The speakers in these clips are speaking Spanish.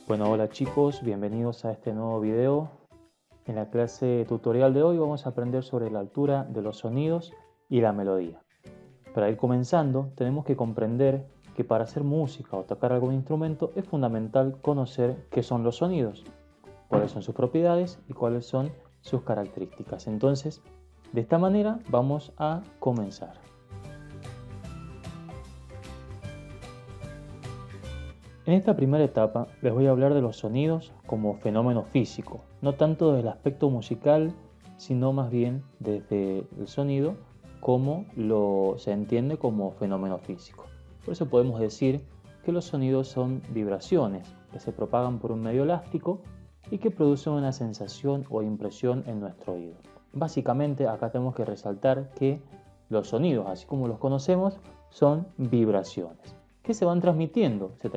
Bueno, hola chicos, bienvenidos a este nuevo video. En la clase tutorial de hoy vamos a aprender sobre la altura de los sonidos y la melodía. Para ir comenzando, tenemos que comprender que para hacer música o tocar algún instrumento es fundamental conocer qué son los sonidos, cuáles son sus propiedades y cuáles son sus características. Entonces, de esta manera vamos a comenzar. En esta primera etapa les voy a hablar de los sonidos como fenómeno físico, no tanto del aspecto musical, sino más bien desde el sonido como se entiende como fenómeno físico. Por eso podemos decir que los sonidos son vibraciones que se propagan por un medio elástico y que producen una sensación o impresión en nuestro oído. Básicamente acá tenemos que resaltar que los sonidos, así como los conocemos, son vibraciones que se van transmitiendo. Se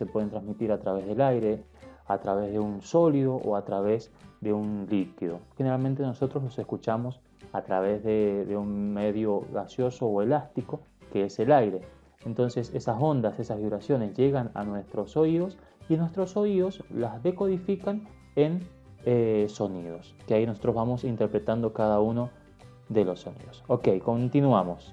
pueden transmitir a través del aire, a través de un sólido o a través de un líquido. Generalmente nosotros los escuchamos a través de un medio gaseoso o elástico, que es el aire. Entonces esas ondas, esas vibraciones llegan a nuestros oídos y nuestros oídos las decodifican en sonidos, que ahí nosotros vamos interpretando cada uno de los sonidos. Ok, continuamos.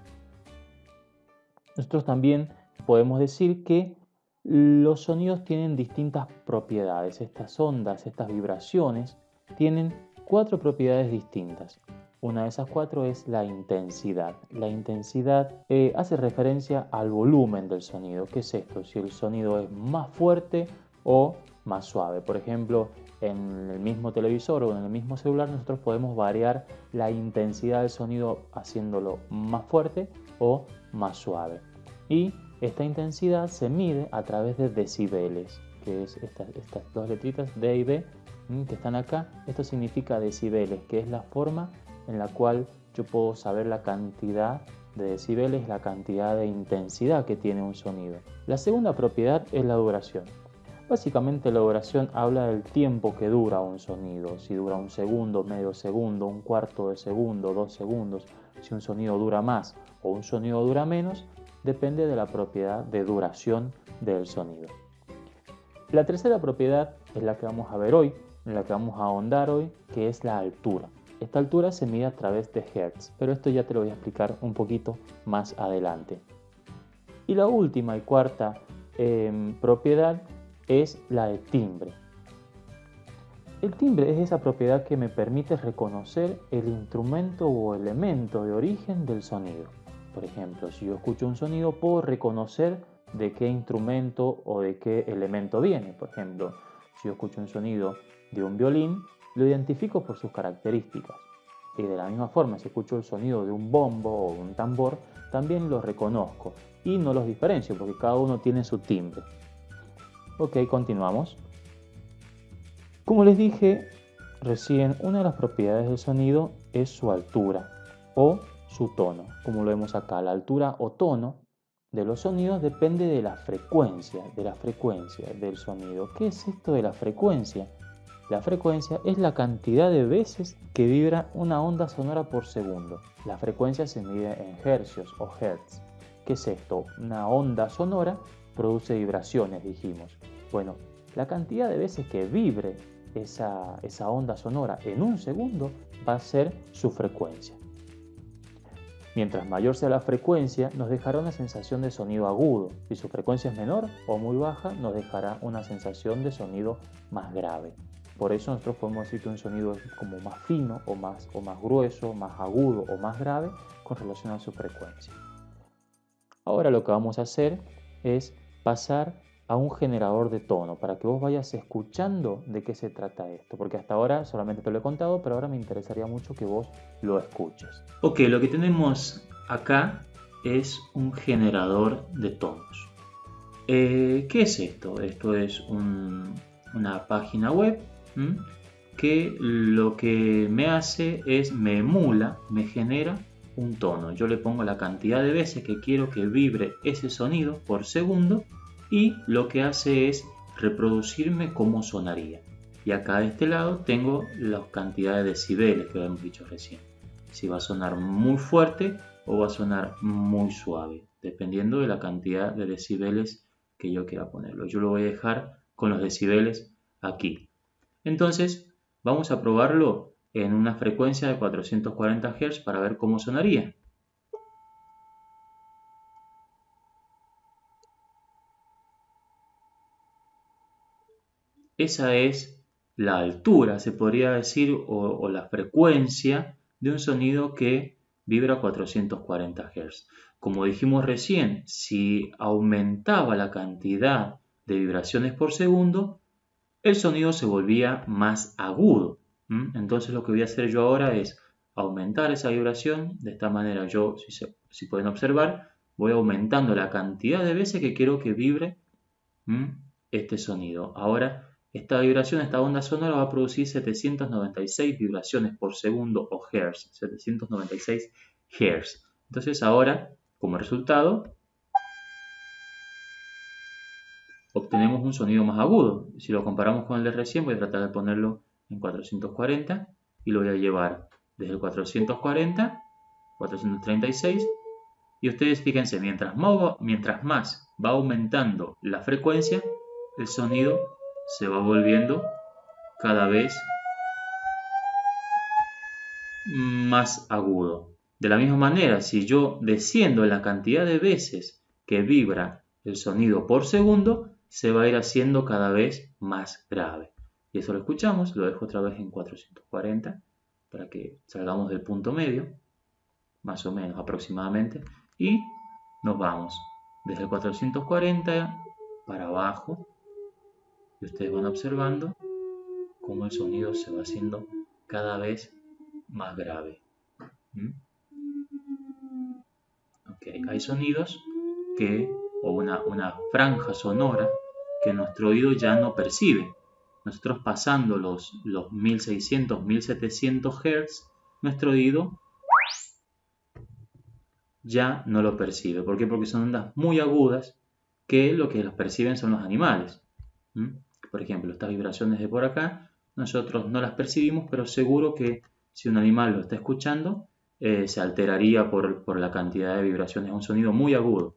Nosotros también podemos decir que los sonidos tienen distintas propiedades. Estas ondas, estas vibraciones, tienen 4 propiedades distintas. Una de esas 4 es la intensidad. La intensidad hace referencia al volumen del sonido. ¿Qué es esto? Si el sonido es más fuerte o más suave. Por ejemplo, en el mismo televisor o en el mismo celular nosotros podemos variar la intensidad del sonido haciéndolo más fuerte o más suave. Y esta intensidad se mide a través de decibeles, que es estas dos letritas D y B que están acá. Esto significa decibeles, que es la forma en la cual yo puedo saber la cantidad de decibeles, la cantidad de intensidad que tiene un sonido. La segunda propiedad es la duración. Básicamente la duración habla del tiempo que dura un sonido, si dura un segundo, medio segundo, un cuarto de segundo, 2 segundos, si un sonido dura más o un sonido dura menos, depende de la propiedad de duración del sonido. La tercera propiedad es la que vamos a ver hoy, en la que vamos a ahondar hoy, que es la altura. Esta altura se mide a través de hertz, pero esto ya te lo voy a explicar un poquito más adelante. Y la última y cuarta propiedad es la de timbre. El timbre es esa propiedad que me permite reconocer el instrumento o elemento de origen del sonido. Por ejemplo, si yo escucho un sonido, puedo reconocer de qué instrumento o de qué elemento viene. Por ejemplo, si yo escucho un sonido de un violín, lo identifico por sus características. Y de la misma forma, si escucho el sonido de un bombo o un tambor, también los reconozco y no los diferencio porque cada uno tiene su timbre. Ok, continuamos. Como les dije recién, una de las propiedades del sonido es su altura o su tono. Como lo vemos acá, la altura o tono de los sonidos depende de la frecuencia del sonido. ¿Qué es esto de la frecuencia? La frecuencia es la cantidad de veces que vibra una onda sonora por segundo. La frecuencia se mide en hercios o hertz. ¿Qué es esto? Una onda sonora produce vibraciones, dijimos. Bueno, la cantidad de veces que vibre esa onda sonora en un segundo va a ser su frecuencia. Mientras mayor sea la frecuencia, nos dejará una sensación de sonido agudo. Si su frecuencia es menor o muy baja, nos dejará una sensación de sonido más grave. Por eso nosotros podemos decir que un sonido es como más fino o más grueso, más agudo o más grave con relación a su frecuencia. Ahora lo que vamos a hacer es pasar a un generador de tono para que vos vayas escuchando de qué se trata esto, porque hasta ahora solamente te lo he contado, pero ahora me interesaría mucho que vos lo escuches. Ok, lo que tenemos acá es un generador de tonos. ¿Qué es esto? Esto es una página web que lo que me hace es me emula, me genera un tono. Yo le pongo la cantidad de veces que quiero que vibre ese sonido por segundo y lo que hace es reproducirme cómo sonaría. Y acá de este lado tengo la cantidad de decibeles que habíamos dicho recién. Si va a sonar muy fuerte o va a sonar muy suave, dependiendo de la cantidad de decibeles que yo quiera ponerlo. Yo lo voy a dejar con los decibeles aquí. Entonces, vamos a probarlo en una frecuencia de 440 Hz para ver cómo sonaría. Esa es la altura, se podría decir, o la frecuencia de un sonido que vibra a 440 Hz. Como dijimos recién, si aumentaba la cantidad de vibraciones por segundo, el sonido se volvía más agudo. Entonces lo que voy a hacer yo ahora es aumentar esa vibración. De esta manera yo, si pueden observar, voy aumentando la cantidad de veces que quiero que vibre este sonido. Ahora, esta vibración, esta onda sonora va a producir 796 vibraciones por segundo o hertz, 796 hertz. Entonces ahora, como resultado, obtenemos un sonido más agudo. Si lo comparamos con el de recién, voy a tratar de ponerlo en 440 y lo voy a llevar desde el 440, 436, y ustedes fíjense, mientras más va aumentando la frecuencia, el sonido se va volviendo cada vez más agudo. De la misma manera, si yo desciendo en la cantidad de veces que vibra el sonido por segundo, se va a ir haciendo cada vez más grave. Y eso lo escuchamos, lo dejo otra vez en 440 para que salgamos del punto medio, más o menos aproximadamente, y nos vamos desde el 440 para abajo, y ustedes van observando cómo el sonido se va haciendo cada vez más grave. Okay. Hay sonidos o una franja sonora que nuestro oído ya no percibe. Nosotros pasando los 1600, 1700 Hz, nuestro oído ya no lo percibe. ¿Por qué? Porque son ondas muy agudas que lo que las perciben son los animales. Por ejemplo, estas vibraciones de por acá, nosotros no las percibimos, pero seguro que si un animal lo está escuchando, se alteraría por la cantidad de vibraciones. Es un sonido muy agudo.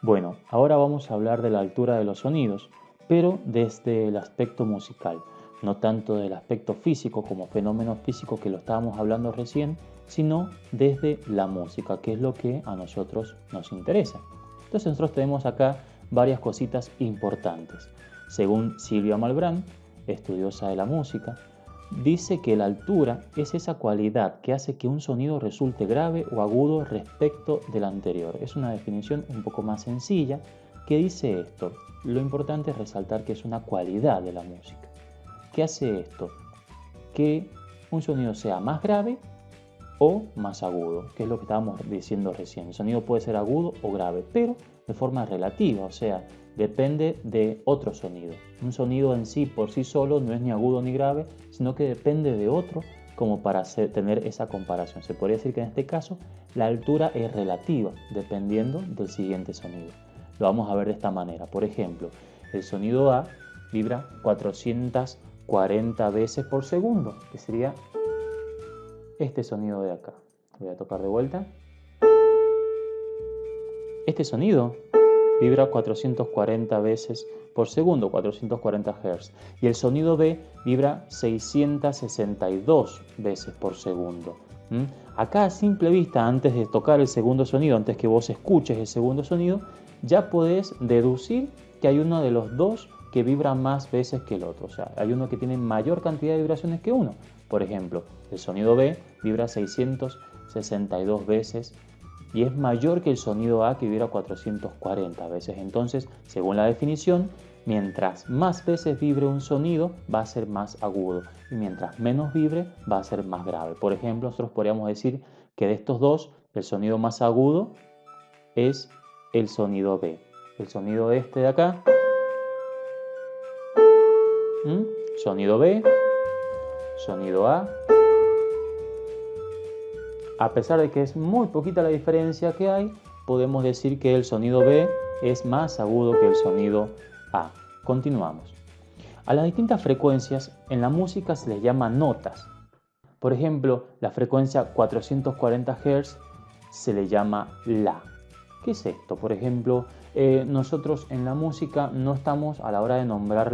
Bueno, ahora vamos a hablar de la altura de los sonidos, pero desde el aspecto musical, no tanto del aspecto físico como fenómeno físico que lo estábamos hablando recién, sino desde la música, que es lo que a nosotros nos interesa. Entonces nosotros tenemos acá varias cositas importantes. Según Silvia Malbrán, estudiosa de la música, dice que la altura es esa cualidad que hace que un sonido resulte grave o agudo respecto del anterior. Es una definición un poco más sencilla que dice esto. Lo importante es resaltar que es una cualidad de la música. ¿Qué hace esto? Que un sonido sea más grave o más agudo, que es lo que estábamos diciendo recién. El sonido puede ser agudo o grave, pero de forma relativa, o sea, depende de otro sonido. Un sonido en sí, por sí solo, no es ni agudo ni grave, sino que depende de otro como para tener esa comparación. Se podría decir que en este caso la altura es relativa, dependiendo del siguiente sonido. Lo vamos a ver de esta manera. Por ejemplo, el sonido A vibra 440 veces por segundo, que sería este sonido de acá. Voy a tocar de vuelta. Este sonido vibra 440 veces por segundo, 440 Hz. Y el sonido B vibra 662 veces por segundo. Acá a simple vista, antes de tocar el segundo sonido, antes que vos escuches el segundo sonido, ya podés deducir que hay uno de los dos que vibra más veces que el otro. O sea, hay uno que tiene mayor cantidad de vibraciones que uno. Por ejemplo, el sonido B vibra 662 veces y es mayor que el sonido A que vibra 440 veces. Entonces, según la definición, mientras más veces vibre un sonido, va a ser más agudo. Y mientras menos vibre, va a ser más grave. Por ejemplo, nosotros podríamos decir que de estos dos, el sonido más agudo es el sonido B. El sonido este de acá. Sonido B. Sonido A. A pesar de que es muy poquita la diferencia que hay, podemos decir que el sonido B es más agudo que el sonido A. Continuamos. A las distintas frecuencias en la música se les llama notas. Por ejemplo, la frecuencia 440 Hz se le llama La. ¿Qué es esto? Por ejemplo, nosotros en la música no estamos, a la hora de nombrar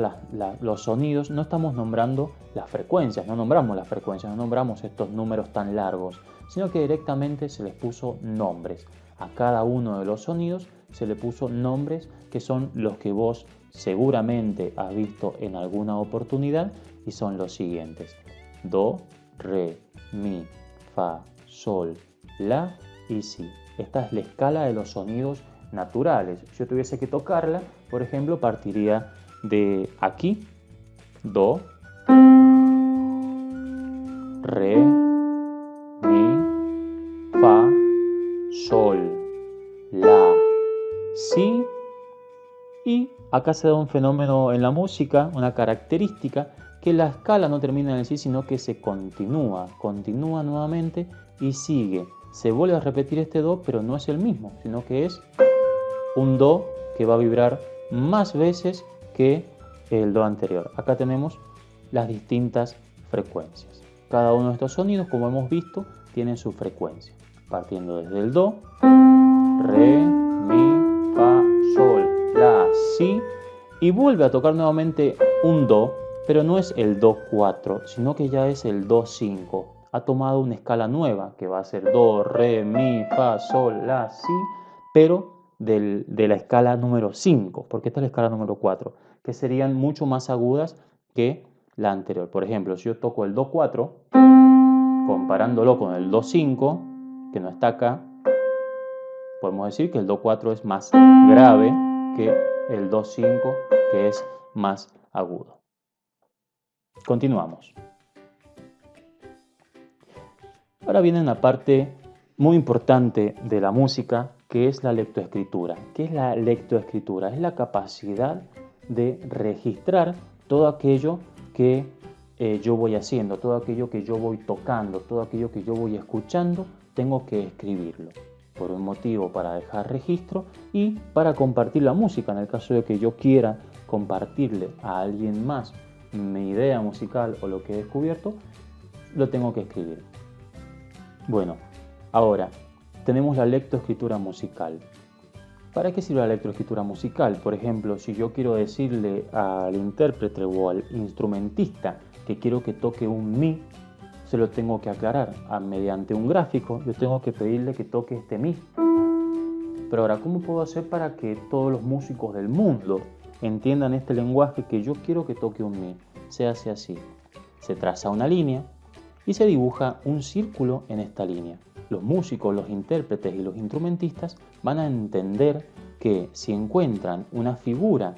los sonidos, no estamos nombrando las frecuencias, no nombramos las frecuencias, no nombramos estos números tan largos, sino que directamente se les puso nombres. A cada uno de los sonidos se le puso nombres que son los que vos seguramente has visto en alguna oportunidad y son los siguientes: do, re, mi, fa, sol, la y si. Esta es la escala de los sonidos naturales. Si yo tuviese que tocarla, por ejemplo, partiría de aquí: do, re, mi, fa, sol, la, si. Y acá se da un fenómeno en la música, una característica, que la escala no termina en el si, sino que se continúa nuevamente y sigue. Se vuelve a repetir este do, pero no es el mismo, sino que es un do que va a vibrar más veces que el do anterior. Acá tenemos las distintas frecuencias. Cada uno de estos sonidos, como hemos visto, tienen su frecuencia, partiendo desde el do, re, mi, fa, sol, la, si, y vuelve a tocar nuevamente un do, pero no es el do 4, sino que ya es el do 5. Ha tomado una escala nueva, que va a ser do, re, mi, fa, sol, la, si, pero de la escala número 5, porque esta es la escala número 4, que serían mucho más agudas que la anterior. Por ejemplo, si yo toco el do 4, comparándolo con el do 5, que no está acá, podemos decir que el do 4 es más grave que el do 5, que es más agudo. Continuamos. Ahora viene una parte muy importante de la música, que es la lectoescritura. ¿Qué es la lectoescritura? Es la capacidad de registrar todo aquello que yo voy haciendo, todo aquello que yo voy tocando, todo aquello que yo voy escuchando, tengo que escribirlo. Por un motivo, para dejar registro y para compartir la música. En el caso de que yo quiera compartirle a alguien más mi idea musical o lo que he descubierto, lo tengo que escribir. Bueno, ahora tenemos la lectoescritura musical. ¿Para qué sirve la lectoescritura musical? Por ejemplo, si yo quiero decirle al intérprete o al instrumentista que quiero que toque un mi, se lo tengo que aclarar. Mediante un gráfico, yo tengo que pedirle que toque este mi. Pero ahora, ¿cómo puedo hacer para que todos los músicos del mundo entiendan este lenguaje que yo quiero que toque un mi? Se hace así. Se traza una línea y se dibuja un círculo en esta línea. Los músicos, los intérpretes y los instrumentistas van a entender que si encuentran una figura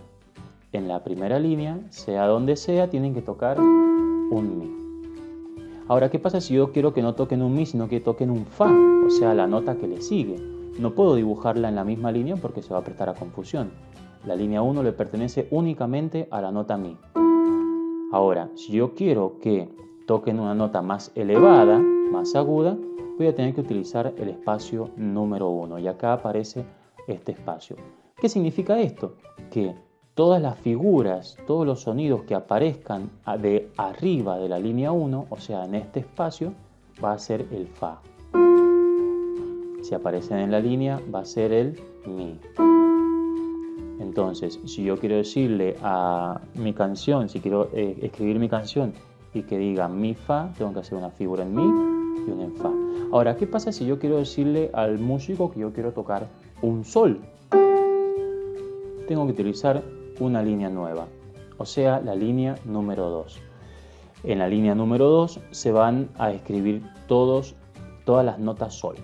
en la primera línea, sea donde sea, tienen que tocar un mi. Ahora, ¿qué pasa si yo quiero que no toquen un mi, sino que toquen un fa? O sea, la nota que le sigue. No puedo dibujarla en la misma línea porque se va a prestar a confusión. La línea 1 le pertenece únicamente a la nota mi. Ahora, si yo quiero que toquen una nota más elevada, más aguda, voy a tener que utilizar el espacio número 1. Y acá aparece este espacio. ¿Qué significa esto? Que todas las figuras, todos los sonidos que aparezcan de arriba de la línea 1, o sea, en este espacio, va a ser el fa. Si aparecen en la línea, va a ser el mi. Entonces, si yo quiero decirle a mi canción, si quiero escribir mi canción y que diga mi fa, tengo que hacer una figura en mi y una en fa. Ahora, ¿qué pasa si yo quiero decirle al músico que yo quiero tocar un sol? Tengo que utilizar una línea nueva, o sea, la línea número 2. En la línea número 2 se van a escribir todas las notas sol.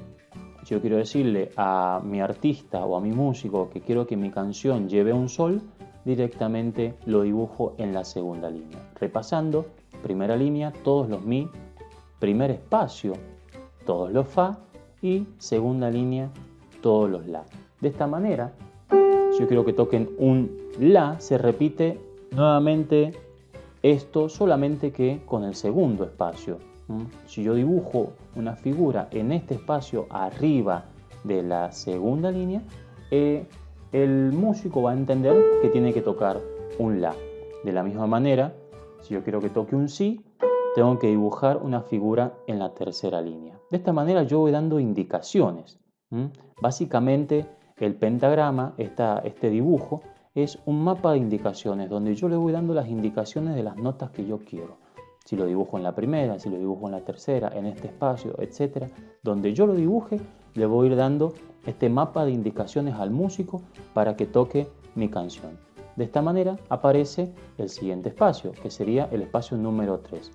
Si yo quiero decirle a mi artista o a mi músico que quiero que mi canción lleve un sol, directamente lo dibujo en la segunda línea. Repasando, primera línea, todos los mi, primer espacio, todos los fa y segunda línea, todos los la. De esta manera, si yo quiero que toquen un la, se repite nuevamente esto, solamente que con el segundo espacio. Si yo dibujo una figura en este espacio arriba de la segunda línea, el músico va a entender que tiene que tocar un la. De la misma manera, si yo quiero que toque un si, tengo que dibujar una figura en la tercera línea. De esta manera yo voy dando indicaciones. Básicamente el pentagrama, este dibujo, es un mapa de indicaciones donde yo le voy dando las indicaciones de las notas que yo quiero. Si lo dibujo en la primera, si lo dibujo en la tercera, en este espacio, etc. Donde yo lo dibuje, le voy a ir dando este mapa de indicaciones al músico para que toque mi canción. De esta manera aparece el siguiente espacio, que sería el espacio número 3.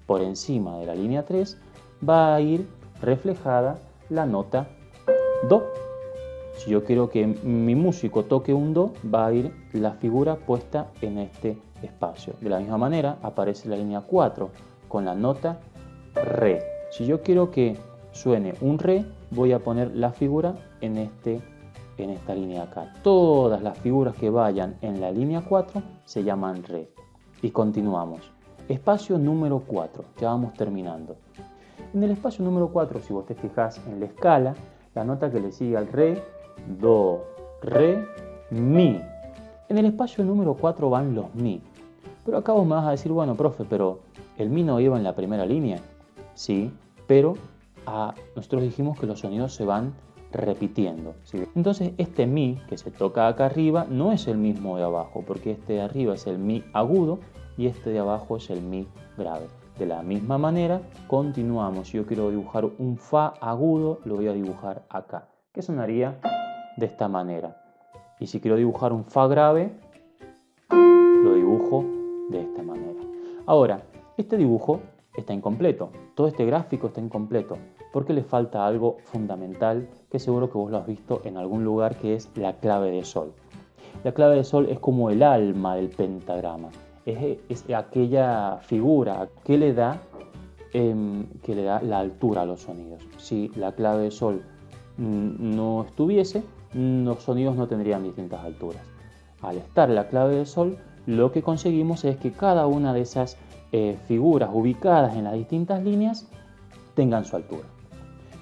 Por encima de la línea 3 va a ir reflejada la nota Do. Si yo quiero que mi músico toque un Do, va a ir la figura puesta en este espacio. De la misma manera aparece la línea 4 con la nota Re. Si yo quiero que suene un Re, voy a poner la figura en esta línea acá. Todas las figuras que vayan en la línea 4 se llaman Re. Y continuamos. Espacio número 4, ya vamos terminando. En el espacio número 4, si vos te fijas en la escala, la nota que le sigue al Re, Do, Re, Mi. En el espacio número 4 van los Mi. Pero acá vos me vas a decir, bueno, profe, pero ¿el Mi no iba en la primera línea? Sí, pero nosotros dijimos que los sonidos se van repitiendo, ¿sí? Entonces este Mi que se toca acá arriba no es el mismo de abajo, porque este de arriba es el Mi agudo y este de abajo es el Mi grave. De la misma manera continuamos. Si yo quiero dibujar un Fa agudo, lo voy a dibujar acá, que sonaría de esta manera. Y si quiero dibujar un Fa grave, lo dibujo de esta manera. Ahora, este dibujo está incompleto, todo este gráfico está incompleto, porque le falta algo fundamental que seguro que vos lo has visto en algún lugar, que es la clave de sol. La clave de sol es como el alma del pentagrama, es aquella figura que le da la altura a los sonidos. Si la clave de sol no estuviese, los sonidos no tendrían distintas alturas. Al estar la clave de sol, lo que conseguimos es que cada una de esas figuras ubicadas en las distintas líneas tengan su altura.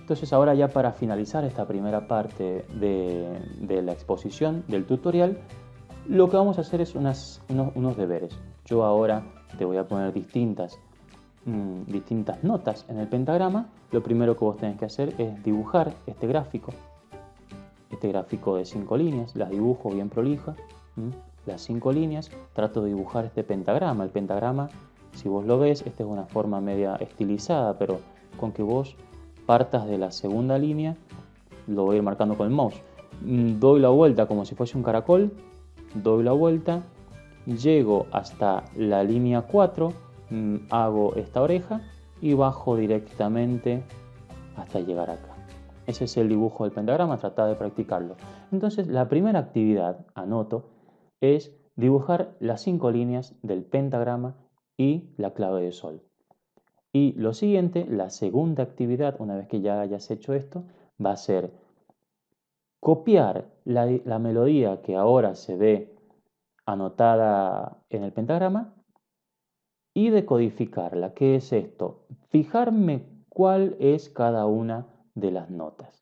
Entonces ahora, ya para finalizar esta primera parte de la exposición del tutorial, lo que vamos a hacer es unos deberes. Yo ahora te voy a poner distintas notas en el pentagrama. Lo primero que vos tenés que hacer es dibujar este gráfico de 5 líneas. Las dibujo bien prolija, las 5 líneas. Trato de dibujar este pentagrama. El pentagrama, si vos lo ves, esta es una forma media estilizada, pero con que vos partas de la segunda línea, lo voy a ir marcando con el mouse. Doy la vuelta como si fuese un caracol, doy la vuelta, llego hasta la línea 4, hago esta oreja y bajo directamente hasta llegar acá. Ese es el dibujo del pentagrama, trata de practicarlo. Entonces, la primera actividad, anoto, es dibujar las 5 líneas del pentagrama y la clave de sol. Y lo siguiente, la segunda actividad, una vez que ya hayas hecho esto, va a ser copiar la melodía que ahora se ve anotada en el pentagrama y decodificarla. ¿Qué es esto? Fijarme cuál es cada una de las notas.